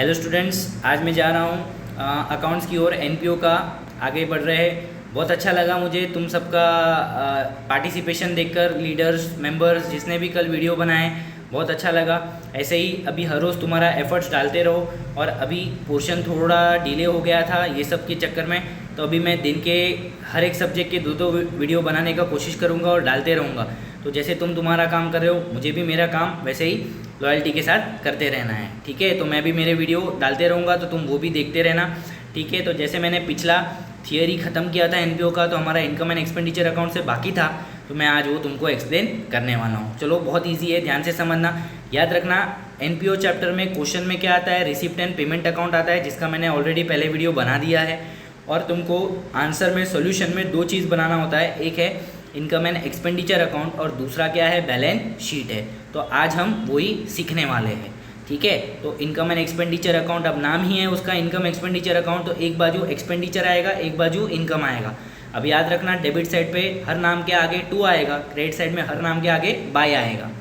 Hello students, आज मैं जा रहा हूँ अकाउंट्स की ओर एनपीओ का आगे बढ़ रहे हैं। बहुत अच्छा लगा मुझे तुम सबका पार्टिसिपेशन देखकर, लीडर्स मेंबर्स जिसने भी कल वीडियो बनाए, बहुत अच्छा लगा। ऐसे ही अभी हर रोज़ तुम्हारा एफर्ट्स डालते रहो। और अभी पोर्शन थोड़ा डिले हो गया था ये सब के चक्कर में, तो अभी मैं दिन के हर एक सब्जेक्ट के दो वीडियो बनाने का कोशिश करूँगा और डालते रहूँगा। तो जैसे तुम तुम्हारा काम कर रहे हो, मुझे भी मेरा काम वैसे ही लॉयल्टी के साथ करते रहना है, ठीक है। तो मैं भी मेरे वीडियो डालते रहूँगा, तो तुम वो भी देखते रहना, ठीक है। तो जैसे मैंने पिछला थियरी ख़त्म किया था एनपीओ का, तो हमारा इनकम एंड एक्सपेंडिचर अकाउंट से बाकी था, तो मैं आज वो तुमको एक्सप्लेन करने वाला हूँ। चलो, बहुत ईजी है, ध्यान से समझना। याद रखना, एनपीओ चैप्टर में क्वेश्चन में क्या आता है, रिसिप्ट एंड पेमेंट अकाउंट आता है, जिसका मैंने ऑलरेडी पहले वीडियो बना दिया है। और तुमको आंसर में, सोल्यूशन में दो चीज़ बनाना होता है, एक है इनकम एंड एक्सपेंडिचर अकाउंट और दूसरा क्या है, बैलेंस शीट है। तो आज हम वही सीखने वाले हैं, ठीक है। तो इनकम एंड एक्सपेंडिचर अकाउंट, अब नाम ही है उसका इनकम एक्सपेंडिचर अकाउंट, तो एक बाजू एक्सपेंडिचर आएगा, एक बाजू इनकम आएगा। अब याद रखना, डेबिट साइड पे हर नाम के आगे टू आएगा, क्रेडिट साइड में हर नाम के आगे बाय आएगा।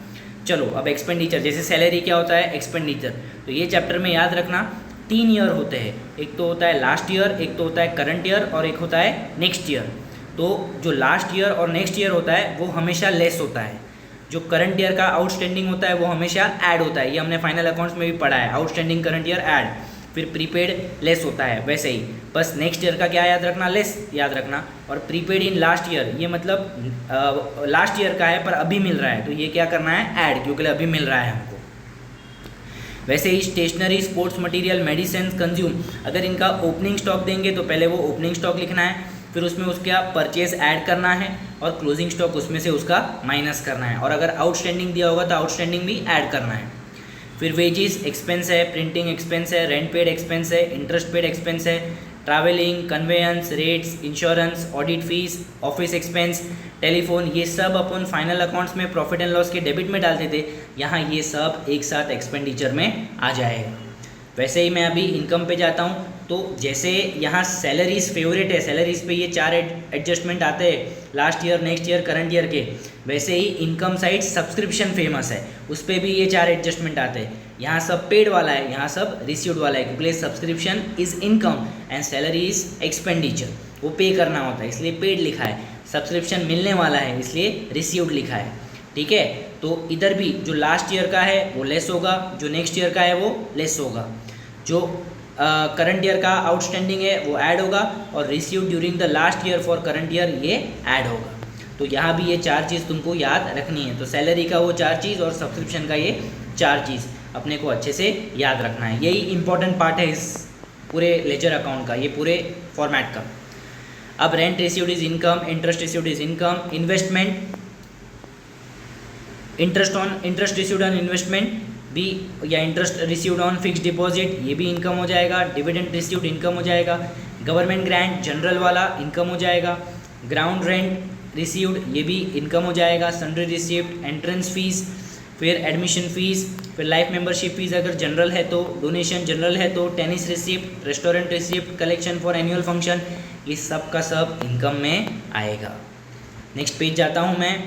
चलो, अब एक्सपेंडिचर, जैसे सैलरी क्या होता है, एक्सपेंडिचर। तो ये चैप्टर में याद रखना 3 ईयर होते हैं, एक तो होता है लास्ट ईयर, एक तो होता है करंट ईयर और एक होता है नेक्स्ट ईयर। तो जो लास्ट ईयर और नेक्स्ट ईयर होता है वो हमेशा लेस होता है, जो करंट ईयर का आउटस्टैंडिंग होता है वो हमेशा ऐड होता है। ये हमने फाइनल अकाउंट्स में भी पढ़ा है, आउटस्टैंडिंग करंट ईयर ऐड, फिर प्रीपेड लेस होता है। वैसे ही बस नेक्स्ट ईयर का क्या याद रखना, लेस याद रखना। और प्रीपेड इन लास्ट ईयर, ये मतलब लास्ट ईयर का है पर अभी मिल रहा है, तो ये क्या करना है, ऐड, क्योंकि अभी मिल रहा है हमको। वैसे ही stationery, sports material, medicine, consume, अगर इनका ओपनिंग स्टॉक देंगे तो पहले वो ओपनिंग स्टॉक लिखना है, फिर उसमें उसका परचेज ऐड करना है और क्लोजिंग स्टॉक उसमें से उसका माइनस करना है। और अगर आउटस्टैंडिंग दिया होगा तो आउटस्टैंडिंग भी ऐड करना है। फिर वेजेस एक्सपेंस है, प्रिंटिंग एक्सपेंस है, रेंट पेड एक्सपेंस है, इंटरेस्ट पेड एक्सपेंस है, travelling, conveyance, rates, insurance, audit fees, office expense, telephone, ये सब अपन फाइनल अकाउंट्स में प्रॉफिट एंड लॉस के डेबिट में डालते थे, यहाँ ये सब एक साथ एक्सपेंडिचर में आ जाएगा। वैसे ही मैं अभी इनकम पे जाता हूँ, तो जैसे यहाँ सैलरीज फेवरेट है, सैलरीज पे ये 4 एडजस्टमेंट आते हैं, last year, next year, current year के। वैसे ही इनकम साइड सब्सक्रिप्शन फेमस है, उस पर भी ये 4 एडजस्टमेंट आते हैं। यहाँ सब पेड वाला है, यहाँ सब रिसीव्ड वाला है, क्योंकि subscription is income and salary is expenditure, वो पे करना होता है इसलिए पेड लिखा है, सब्सक्रिप्शन मिलने वाला है इसलिए रिसीव्ड लिखा है, ठीक है। तो इधर भी जो लास्ट ईयर का है वो लेस होगा, जो नेक्स्ट ईयर का है वो लेस होगा, जो करंट ईयर का आउटस्टैंडिंग है वो ऐड होगा, और receive during the last year for current year ये ऐड होगा। तो यहाँ भी ये 4 चीज़ तुमको याद रखनी है। तो सैलरी का वो 4 चीज़ और सब्सक्रिप्शन का ये 4 चीज़ अपने को अच्छे से याद रखना है। यही इंपॉर्टेंट पार्ट है इस पूरे लेजर अकाउंट का, ये पूरे फॉर्मेट का। अब rent received is income, interest received is income, investment, interest received on investment भी, या interest received on fixed deposit, ये भी इनकम हो जाएगा। डिविडेंड रिसीव्ड इनकम हो जाएगा। गवर्नमेंट ग्रांट जनरल वाला इनकम हो जाएगा। ग्राउंड रेंट रिसीव्ड, ये भी इनकम हो जाएगा। सन्ड्री रिसीव्ड, एंट्रेंस फीस, फिर एडमिशन फीस, फिर लाइफ मेंबरशिप फीस अगर जनरल है तो, डोनेशन जनरल है तो, tennis receipt, restaurant receipt, collection for annual function, ये सब का सब इनकम में आएगा। नेक्स्ट पेज जाता हूँ मैं।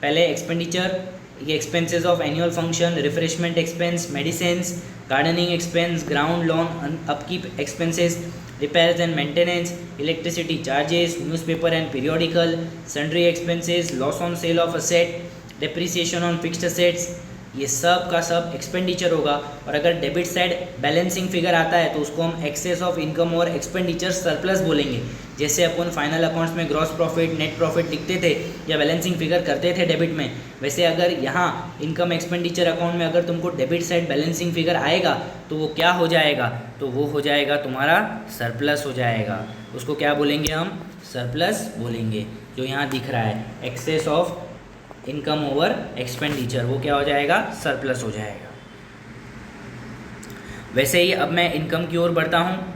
पहले एक्सपेंडिचर, ये expenses of annual function, refreshment expense, medicines, gardening expense, ground loan, upkeep expenses, repairs and maintenance, electricity charges, newspaper and periodical, sundry expenses, loss on sale of asset, depreciation on fixed assets, ये सब का सब expenditure होगा। और अगर debit side balancing figure आता है तो उसको हम एक्सेस ऑफ इनकम और एक्सपेंडिचर सरप्लस बोलेंगे। जैसे अपन फाइनल अकाउंट्स में ग्रॉस प्रॉफिट, नेट प्रॉफिट लिखते थे या बैलेंसिंग फिगर करते थे डेबिट में, वैसे अगर यहाँ इनकम एक्सपेंडिचर अकाउंट में अगर तुमको डेबिट साइड बैलेंसिंग फिगर आएगा तो वो क्या हो जाएगा, तो वो हो जाएगा तुम्हारा सरप्लस हो जाएगा। उसको क्या बोलेंगे हम, सरप्लस बोलेंगे। जो यहाँ दिख रहा है excess of income over expenditure, वो क्या हो जाएगा, सरप्लस हो जाएगा। वैसे ही अब मैं इनकम की ओर बढ़ता हूँ।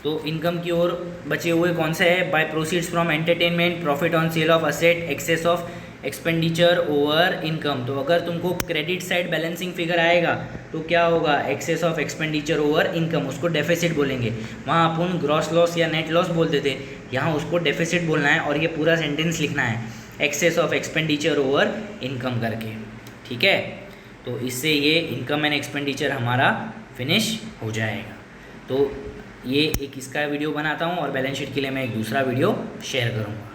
तो इनकम की ओर बचे हुए कौन से है, by proceeds from entertainment, profit on sale of asset, excess of expenditure over income. तो अगर तुमको क्रेडिट साइड बैलेंसिंग फिगर आएगा तो क्या होगा, excess of expenditure over income, उसको डेफिसिट बोलेंगे। वहाँ अपन ग्रॉस लॉस या नेट लॉस बोलते थे, यहाँ उसको डेफिसिट बोलना है और ये पूरा सेंटेंस लिखना है, excess of expenditure over income करके, ठीक है। तो इससे ये इनकम एंड एक्सपेंडिचर हमारा फिनिश हो जाएगा। तो ये एक इसका वीडियो बनाता हूँ और बैलेंस शीट के लिए मैं एक दूसरा वीडियो शेयर करूँगा।